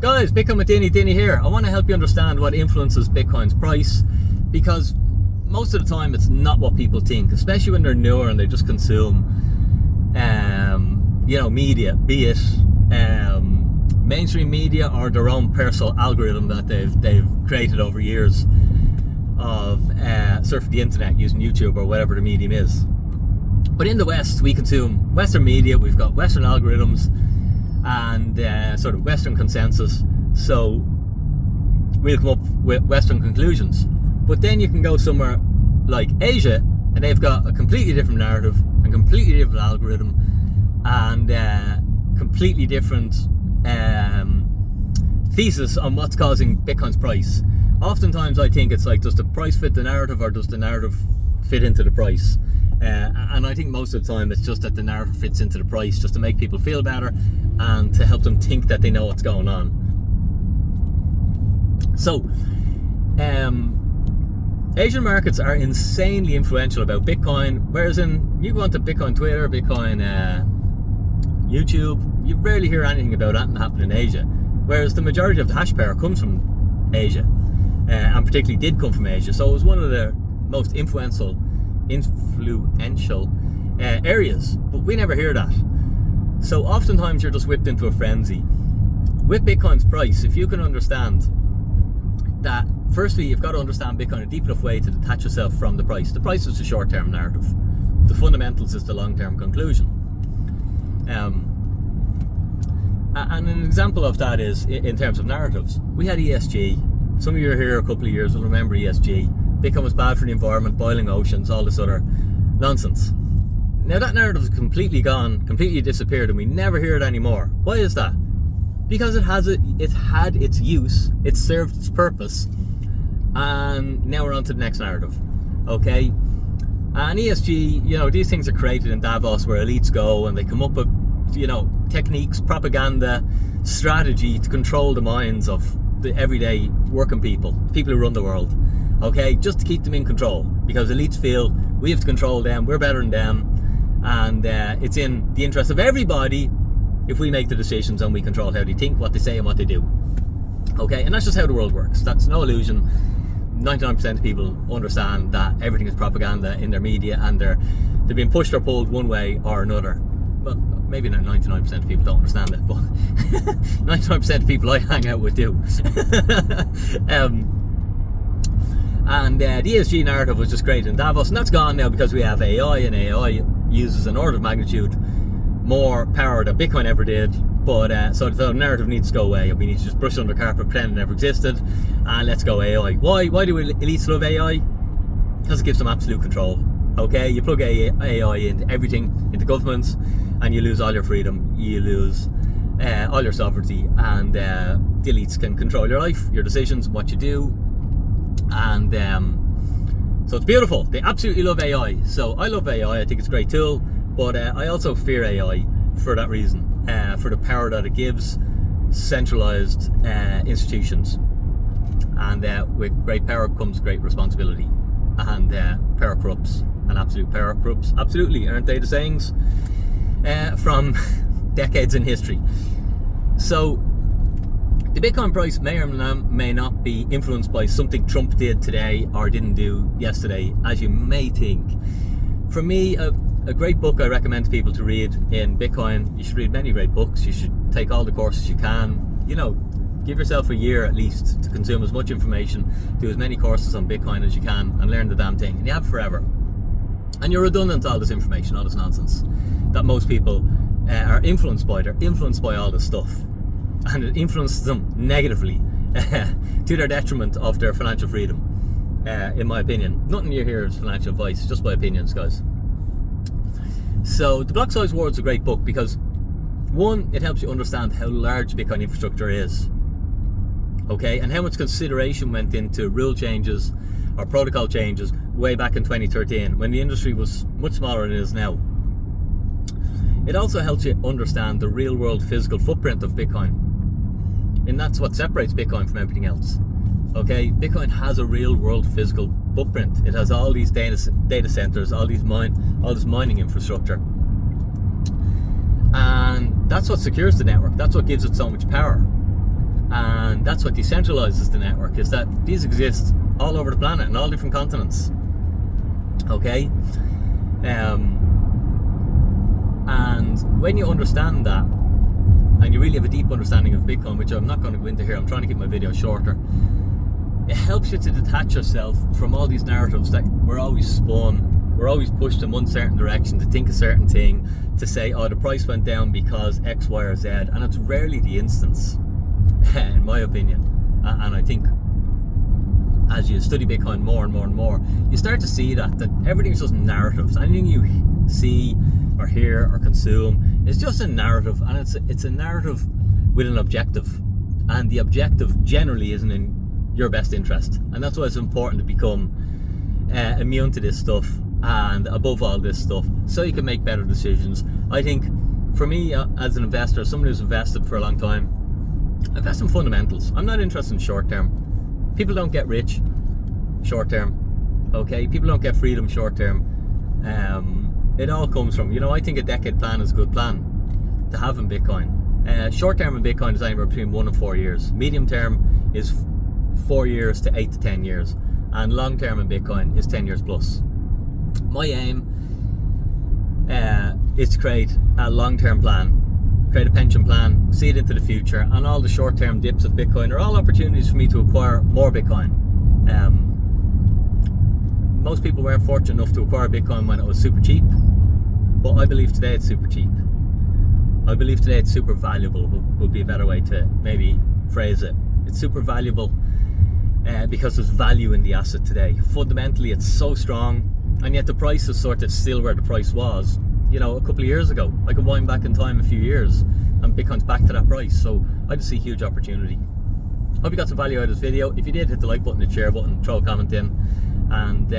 Guys, Bitcoin with Dinny here. I want to help you understand what influences Bitcoin's price, because most of the time it's not what people think, especially when they're newer and they just consume media, be it mainstream media or their own personal algorithm that they've created over years of surfing the internet using YouTube or whatever the medium is. But in the West, we consume Western media, we've got Western algorithms and sort of Western consensus, so we'll come up with Western conclusions. But then you can go somewhere like Asia and they've got a completely different narrative and completely different algorithm and completely different thesis on what's causing Bitcoin's price. Oftentimes I think it's like, does the price fit the narrative or does the narrative fit into the price? And I think most of the time it's just that the narrative fits into the price just to make people feel better and to help them think that they know what's going on. So Asian markets are insanely influential about Bitcoin, whereas you go onto Bitcoin Twitter, Bitcoin YouTube, you rarely hear anything about that happening in Asia, whereas the majority of the hash power comes from Asia, and particularly did come from Asia. So it was one of the most influential areas, but we never hear that. So oftentimes you're just whipped into a frenzy. With Bitcoin's price, if you can understand that, firstly, you've got to understand Bitcoin in a deep enough way to detach yourself from the price. The price is the short-term narrative. The fundamentals is the long-term conclusion. And an example of that is in terms of narratives. We had ESG. Some of you are here a couple of years will remember ESG. Bitcoin was bad for the environment, boiling oceans, all this other nonsense. Now that narrative is completely gone, completely disappeared, and we never hear it anymore. Why is that? Because it had its use, it served its purpose, and now we're on to the next narrative. Okay? And ESG, these things are created in Davos where elites go and they come up with, techniques, propaganda, strategy to control the minds of the everyday working people who run the world. Okay, just to keep them in control, because elites feel we have to control them, we're better than them, and it's in the interest of everybody if we make the decisions and we control how they think, what they say and what they do. Okay, and that's just how the world works. That's no illusion. 99% of people understand that everything is propaganda in their media and they're being pushed or pulled one way or another. Well, maybe not 99% of people don't understand it, but 99% of people I hang out with do. And the ESG narrative was just created in Davos, and that's gone now because we have AI, and AI uses an order of magnitude more power than Bitcoin ever did. But so the narrative needs to go away. We need to just brush it under the carpet, pretend it never existed, and let's go AI. Why do elites love AI? Because it gives them absolute control. Okay, you plug AI into everything, into governments, and you lose all your freedom, you lose all your sovereignty, and the elites can control your life, your decisions, what you do. And so it's beautiful. They absolutely love AI. So I love AI. I think it's a great tool, but I also fear AI for that reason, for the power that it gives centralized institutions. And with great power comes great responsibility, and power corrupts, and absolute power corrupts. Absolutely, aren't they the sayings from decades in history? So the Bitcoin price may or may not be influenced by something Trump did today or didn't do yesterday, as you may think. For me, a great book I recommend to people to read in Bitcoin, you should read many great books, you should take all the courses you can, give yourself a year at least to consume as much information, do as many courses on Bitcoin as you can, and learn the damn thing, and you have forever. And you're redundant to all this information, all this nonsense that most people are influenced by. They're influenced by all this stuff, and it influences them negatively to their detriment of their financial freedom, in my opinion. Nothing you hear is financial advice, just my opinions, guys. So the Block Size War is a great book because, one, it helps you understand how large Bitcoin infrastructure is, okay, and how much consideration went into rule changes or protocol changes way back in 2013 when the industry was much smaller than it is now. It also helps you understand the real world physical footprint of Bitcoin, and that's what separates Bitcoin from everything else. Okay, Bitcoin has a real world physical footprint. It has all these data centers, all this mining infrastructure, and that's what secures the network. That's what gives it so much power. And that's what decentralizes the network, is that these exist all over the planet in all different continents. Okay? And when you understand that, and you really have a deep understanding of Bitcoin, which I'm not going to go into here, I'm trying to keep my video shorter, it helps you to detach yourself from all these narratives that we're always spun. We're always pushed in one certain direction to think a certain thing, to say, oh, the price went down because X, Y, or Z, and it's rarely the instance, in my opinion. And I think as you study Bitcoin more and more and more, you start to see that everything's just narratives. Anything you see or hear or consume is just a narrative, and it's a narrative with an objective, and the objective generally isn't in your best interest. And that's why it's important to become immune to this stuff, and above all this stuff, so you can make better decisions. I think for me, as an investor, someone who's invested for a long time, invest in fundamentals. I'm not interested in short term. People don't get rich short term, okay? People don't get freedom short term. It all comes from, I think a decade plan is a good plan to have in Bitcoin. Short term in Bitcoin is anywhere between 1 and 4 years. Medium term is 4 years to 8 to 10 years. And long term in Bitcoin is 10 years plus. My aim is to create a long term plan, create a pension plan, see it into the future, and all the short term dips of Bitcoin are all opportunities for me to acquire more Bitcoin. Most people weren't fortunate enough to acquire Bitcoin when it was super cheap, but I believe today it's super cheap. I believe today it's super valuable, would be a better way to maybe phrase it. It's super valuable because there's value in the asset today. Fundamentally, it's so strong, and yet the price is sort of still where the price was, a couple of years ago. I could wind back in time a few years, and Bitcoin's back to that price. So I just see huge opportunity. Hope you got some value out of this video. If you did, hit the like button, the share button, throw a comment in. And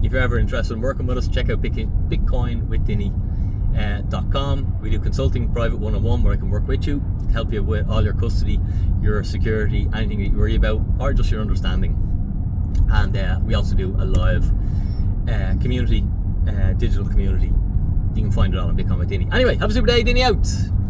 if you're ever interested in working with us, check out bitcoinwithdinny.com. We do consulting, private one-on-one, where I can work with you to help you with all your custody, your security, anything that you worry about, or just your understanding. And we also do a live community, digital community. You can find it all on Bitcoin with Dinny. Anyway, have a super day. Dinny out.